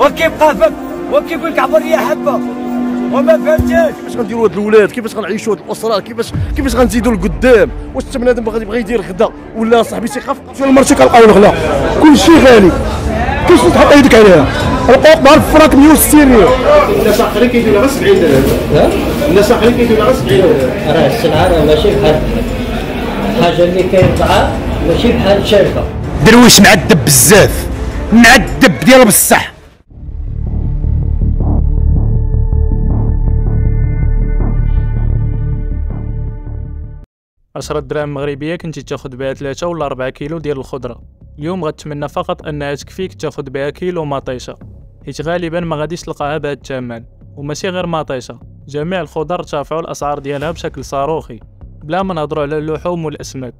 وكيبقى وكيقول لك عبريه حبه وما فهمتش. كيفاش غنديروا هاد الاولاد؟ كيفاش غنعيشوا هاد الاسره؟ كيفاش غنزيدوا لقدام؟ واش حتى بنادم بغى يدير غدا ولا صاحبي تيخاف؟ شوف المرشي كنلقاو الغلا كلشي غالي، كيفاش تحط يدك عليها؟ القوق مع الفراك 160 ريال. الناس اخرين كيديروا غير 70 درهم. الناس اخرين كيديروا غير 70 درهم. راه السلعه راه ماشي بحال الحاجه اللي كيطبعها ماشي بحال الشركه. درويش معذب بزاف، معذب ديال بصح. 10 دراهم مغربيه كنتي تاخذ بها 3 ولا 4 كيلو ديال الخضره. اليوم غتمنى فقط انها تكفيك تاخذ بها كيلو مطيشه، حيت غالبا ما غاديش تلقاها بهذا الثمن. وماشي غير مطيشه، جميع الخضر ارتفعوا الاسعار ديالها بشكل صاروخي، بلا ما نهضروا على اللحوم والاسماك.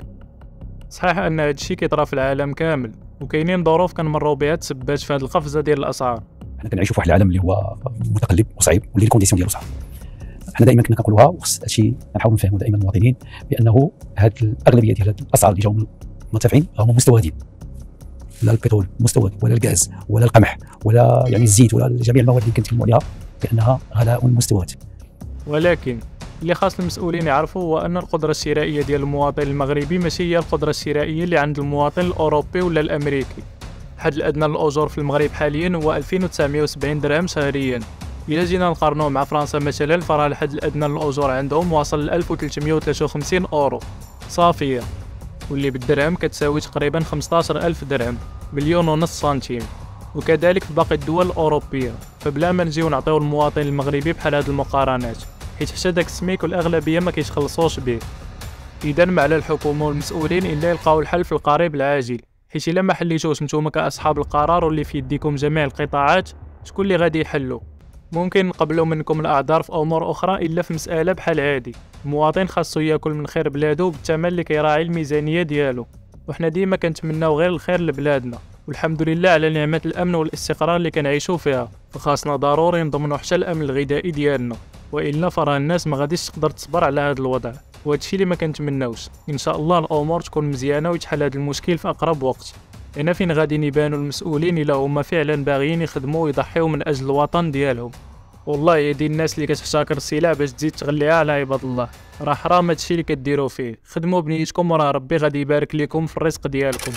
صحيح ان هذا الشيء كيطرا في العالم كامل، وكاينين ظروف كنمروا بها تسببت في هذه القفزه ديال الاسعار. حنا كنعيشوا في واحد العالم اللي هو متقلب وصعيب واللي الكونديسيون ديالو صعب. حنا دائما كنا كنقولوها وخص هادشي كنحاولوا نفهموا دائما المواطنين بانه هاد الاغلبيه ديال الاسعار اللي جاوا مرتفعين هما مستوردين. لا البترول مستورد ولا الغاز ولا القمح ولا يعني الزيت ولا جميع المواد اللي كنتكلموا عليها بانها غلاء مستورد. ولكن اللي خاص المسؤولين يعرفوا هو ان القدره الشرائيه ديال المواطن المغربي ماشي هي القدره الشرائيه اللي عند المواطن الاوروبي ولا الامريكي. الحد الادنى للاجور في المغرب حاليا هو 2970 درهم شهريا. إلا جينا نقارنوه مع فرنسا مثلا، فراه الحد الادنى للاجور عندهم واصل ل 1353 اورو صافيه، واللي بالدرهم كتساوي تقريبا 15000 درهم، مليون ونص سنتيم. وكذلك في باقي الدول الاوروبيه. فبلا ما نجيو نعطيو المواطن المغربي بحال هاد المقارنات، حيت حتى داك السميك والاغلبيه ما كيتخلصوش به. اذا ما على الحكومه والمسؤولين الا يلقاو الحل في القريب العاجل، حيت الا ما حليتوش نتوما كاصحاب القرار واللي في يديكم جميع القطاعات، شكون اللي غادي يحلو؟ ممكن نقبلوا منكم الاعذار في امور اخرى، الا في مساله بحال هادي المواطن خاصو ياكل من خير بلادو بالثمن اللي كيراعي الميزانيه ديالو. وحنا ديما كنتمناو غير الخير لبلادنا، والحمد لله على نعمه الامن والاستقرار اللي كنعيشوا فيها. فخاصنا ضروري نضمنوا حتى الامن الغذائي ديالنا، والا فراه الناس ما غاديش تقدر تصبر على هذا الوضع، وهادشي اللي ما كنتمناوش. ان شاء الله الامور تكون مزيانه ويتحل هذا المشكل في اقرب وقت. هنا فين غادي يبانوا المسؤولين الا هما فعلا باغيين يخدموا ويضحيوا من اجل الوطن ديالهم. والله يدي الناس اللي كتحتكر السلع باش تزيد تغليها على عباد الله، راه حرام هادشي اللي كديروا فيه. خدموا بنيتكم وراه ربي غادي يبارك لكم في الرزق ديالكم.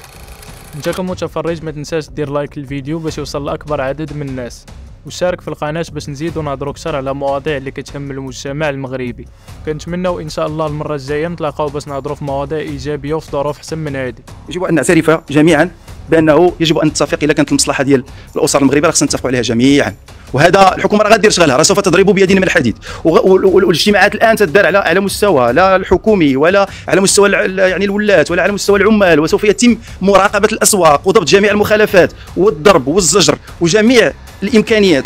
انت كمتفرج ما تنساش دير لايك للفيديو باش يوصل لاكبر عدد من الناس، وشارك في القناه باش نزيدو نهضروا اكثر على مواضيع اللي كتهم المجتمع المغربي. كنتمناو ان شاء الله المره الجايه نتلاقاو باش نهضروا في مواضيع ايجابيه وفي ظروف احسن من هذه. يجب ان نعترف جميعا بانه يجب ان نتفق اذا كانت المصلحه ديال الاسر المغربيه، خصنا نتفقوا عليها جميعا. وهذا الحكومه راه غادير شغلها، راه سوف تضرب بيدنا من الحديد. والاجتماعات الان تدار على مستوى لا الحكومي ولا على مستوى يعني الولاة ولا على مستوى العمال، وسوف يتم مراقبه الاسواق وضبط جميع المخالفات والضرب والزجر وجميع الامكانيات.